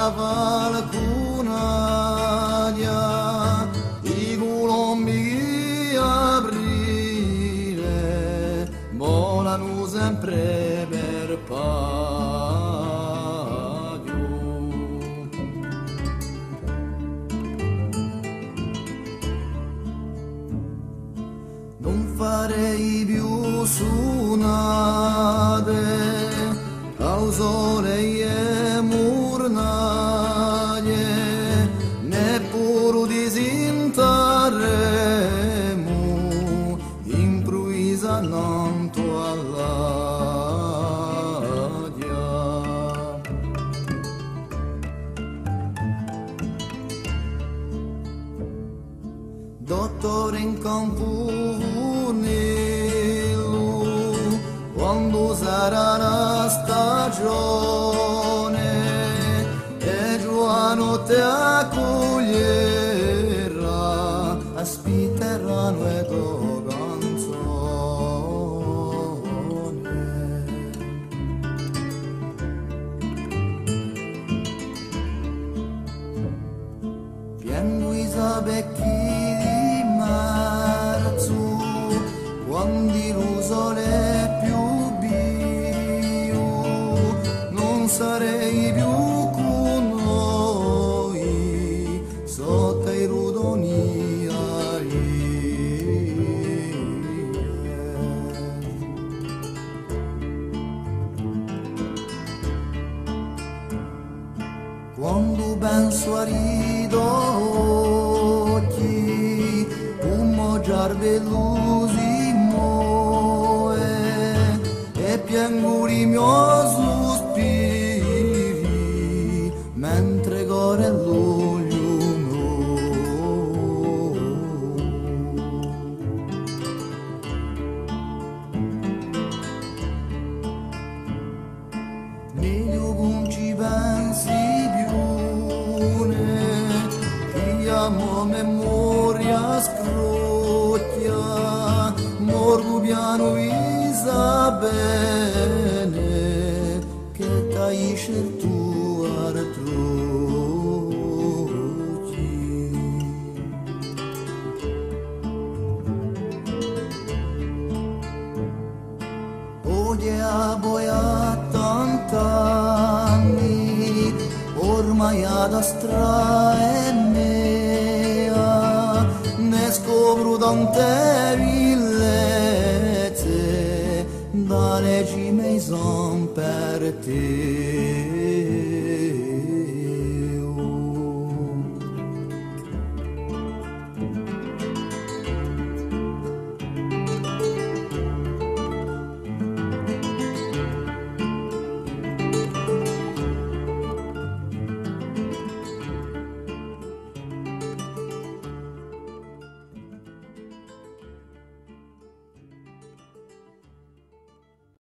valcunaia, i colombi aprile, volano sempre per paio. Non farei più suonate al sole e murnaie, neppure disintaremo improvvisamente all'aria. Dottore in campunello, quando sarà la stagione e Giuano ti accoglierà, aspetteranno e tua canzone. Piango i sabecchi di marzo, quando il sole è più bio, non sarei più con noi sotto i rudoni quando penso a ridocchi, un mogiar velosi moe e piango i miei sospiri mentre corre l'olio no. Meglio non ci pensi memoria scrocchia, morgo piano isa bene, che t'aisce il tuo artrocchi. Oye a boia tant'anni, ormai ad astrae ne scopro tante villette, dalle cime son per te.